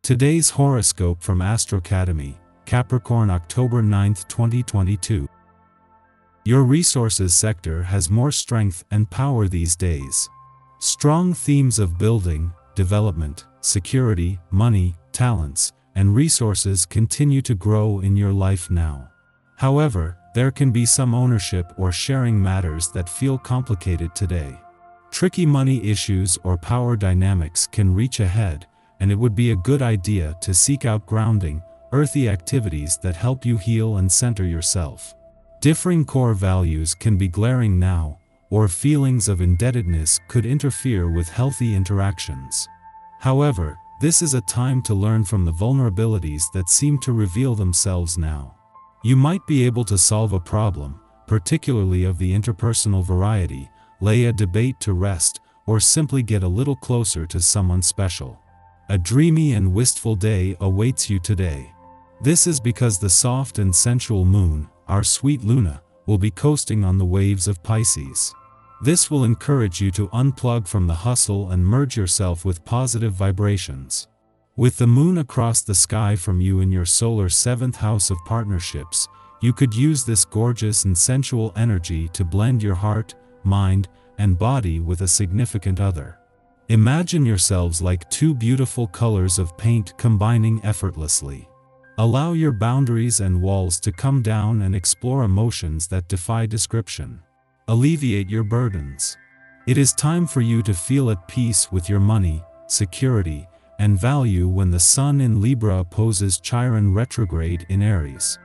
Today's horoscope from Astrocademy, Capricorn, October 9, 2022. Your resources sector has more strength and power these days. Strong themes of building, development, security, money, talents, and resources continue to grow in your life now. However, there can be some ownership or sharing matters that feel complicated today. Tricky money issues or power dynamics can reach a head, and it would be a good idea to seek out grounding, earthy activities that help you heal and center yourself. Differing core values can be glaring now, or feelings of indebtedness could interfere with healthy interactions. However, this is a time to learn from the vulnerabilities that seem to reveal themselves now. You might be able to solve a problem, particularly of the interpersonal variety, lay a debate to rest, or simply get a little closer to someone special. A dreamy and wistful day awaits you today. This is because the soft and sensual moon, our sweet Luna, will be coasting on the waves of Pisces. This will encourage you to unplug from the hustle and merge yourself with positive vibrations. With the moon across the sky from you in your solar 7th house of partnerships, you could use this gorgeous and sensual energy to blend your heart, mind, and body with a significant other. Imagine yourselves like two beautiful colors of paint combining effortlessly. Allow your boundaries and walls to come down and explore emotions that defy description. Alleviate your burdens. It is time for you to feel at peace with your money, security, and value when the Sun in Libra opposes Chiron retrograde in Aries.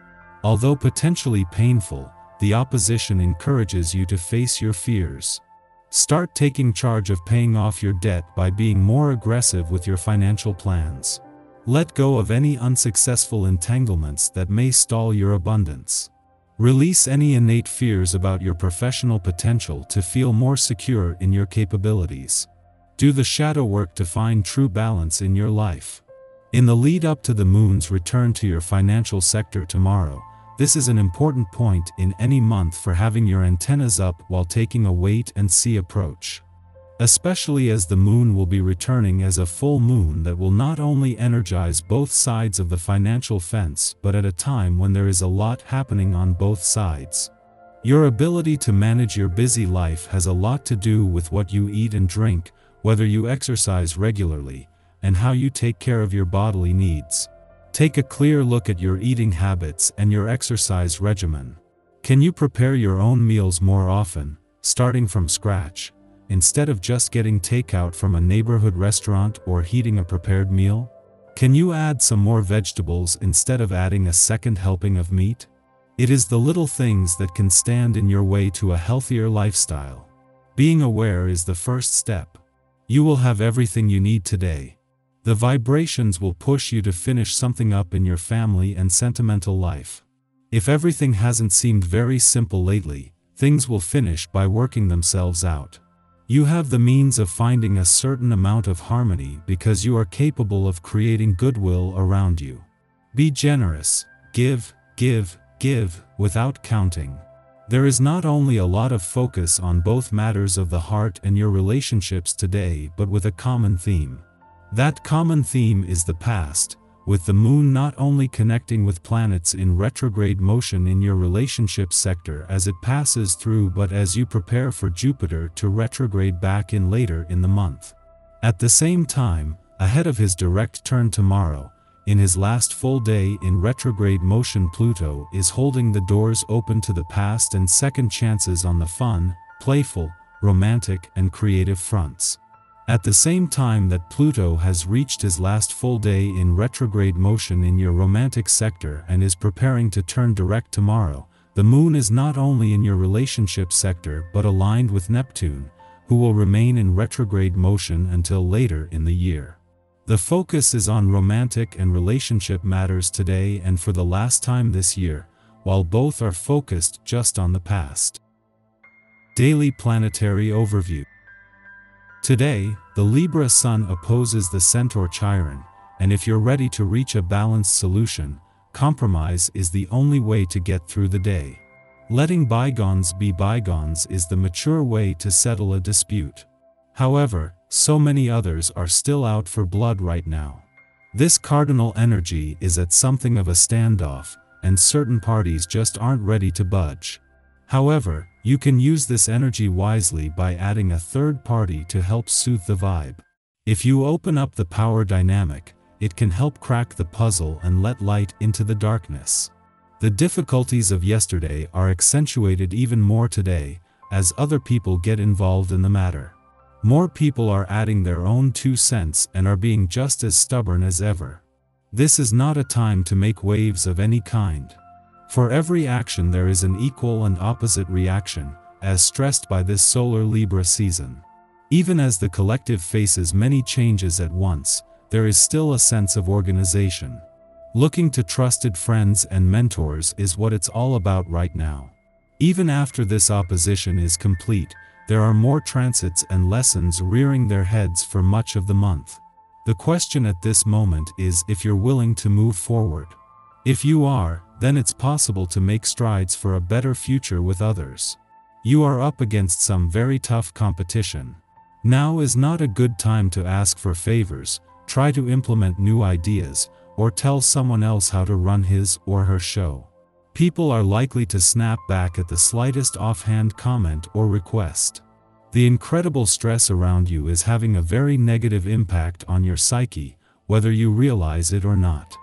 Although potentially painful, the opposition encourages you to face your fears. Start taking charge of paying off your debt by being more aggressive with your financial plans. Let go of any unsuccessful entanglements that may stall your abundance. Release any innate fears about your professional potential to feel more secure in your capabilities. Do the shadow work to find true balance in your life. In the lead up to the moon's return to your financial sector tomorrow, this is an important point in any month for having your antennas up while taking a wait-and-see approach. Especially as the moon will be returning as a full moon that will not only energize both sides of the financial fence but at a time when there is a lot happening on both sides. Your ability to manage your busy life has a lot to do with what you eat and drink, whether you exercise regularly, and how you take care of your bodily needs. Take a clear look at your eating habits and your exercise regimen. Can you prepare your own meals more often, starting from scratch, instead of just getting takeout from a neighborhood restaurant or heating a prepared meal? Can you add some more vegetables instead of adding a second helping of meat? It is the little things that can stand in your way to a healthier lifestyle. Being aware is the first step. You will have everything you need today. The vibrations will push you to finish something up in your family and sentimental life. If everything hasn't seemed very simple lately, things will finish by working themselves out. You have the means of finding a certain amount of harmony because you are capable of creating goodwill around you. Be generous, give, without counting. There is not only a lot of focus on both matters of the heart and your relationships today but with a common theme. That common theme is the past, with the moon not only connecting with planets in retrograde motion in your relationship sector as it passes through but as you prepare for Jupiter to retrograde back in later in the month. At the same time, ahead of his direct turn tomorrow, in his last full day in retrograde motion, Pluto is holding the doors open to the past and second chances on the fun, playful, romantic and creative fronts. At the same time that Pluto has reached his last full day in retrograde motion in your romantic sector and is preparing to turn direct tomorrow, the moon is not only in your relationship sector but aligned with Neptune, who will remain in retrograde motion until later in the year. The focus is on romantic and relationship matters today and for the last time this year, while both are focused just on the past. Daily Planetary Overview. Today, the Libra Sun opposes the Centaur Chiron, and if you're ready to reach a balanced solution, compromise is the only way to get through the day. Letting bygones be bygones is the mature way to settle a dispute. However, so many others are still out for blood right now. This cardinal energy is at something of a standoff, and certain parties just aren't ready to budge. However, you can use this energy wisely by adding a third party to help soothe the vibe. If you open up the power dynamic, it can help crack the puzzle and let light into the darkness. The difficulties of yesterday are accentuated even more today, as other people get involved in the matter. More people are adding their own 2 cents and are being just as stubborn as ever. This is not a time to make waves of any kind. For every action there is an equal and opposite reaction, as stressed by this solar Libra season. Even as the collective faces many changes at once, there is still a sense of organization. Looking to trusted friends and mentors is what it's all about right now. Even after this opposition is complete, there are more transits and lessons rearing their heads for much of the month. The question at this moment is if you're willing to move forward. If you are, then it's possible to make strides for a better future with others. You are up against some very tough competition. Now is not a good time to ask for favors, try to implement new ideas, or tell someone else how to run his or her show. People are likely to snap back at the slightest offhand comment or request. The incredible stress around you is having a very negative impact on your psyche, whether you realize it or not.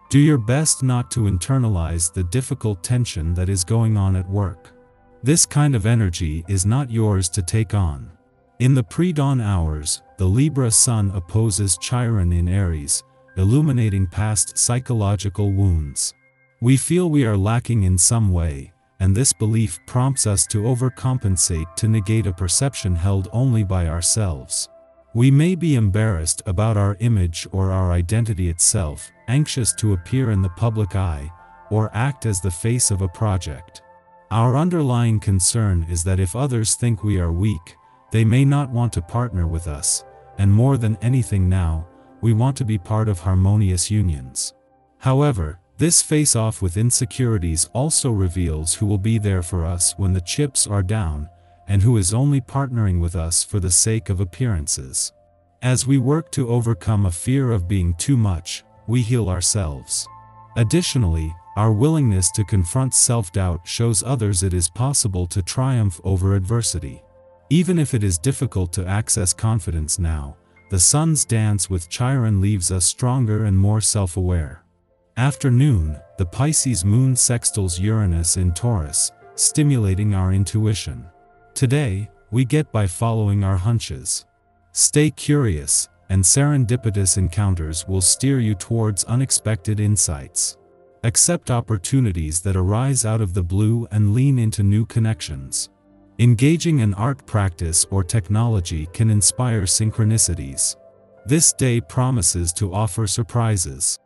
Do your best not to internalize the difficult tension that is going on at work. This kind of energy is not yours to take on. In the pre-dawn hours, the Libra Sun opposes Chiron in Aries, illuminating past psychological wounds. We feel we are lacking in some way, and this belief prompts us to overcompensate to negate a perception held only by ourselves. We may be embarrassed about our image or our identity itself, anxious to appear in the public eye, or act as the face of a project. Our underlying concern is that if others think we are weak, they may not want to partner with us, and more than anything now, we want to be part of harmonious unions. However, this face-off with insecurities also reveals who will be there for us when the chips are down, and who is only partnering with us for the sake of appearances. As we work to overcome a fear of being too much, we heal ourselves. Additionally, our willingness to confront self-doubt shows others it is possible to triumph over adversity. Even if it is difficult to access confidence now, the Sun's dance with Chiron leaves us stronger and more self-aware. After noon, the Pisces moon sextiles Uranus in Taurus, stimulating our intuition. Today, we get by following our hunches. Stay curious, and serendipitous encounters will steer you towards unexpected insights. Accept opportunities that arise out of the blue and lean into new connections. Engaging in art practice or technology can inspire synchronicities. This day promises to offer surprises.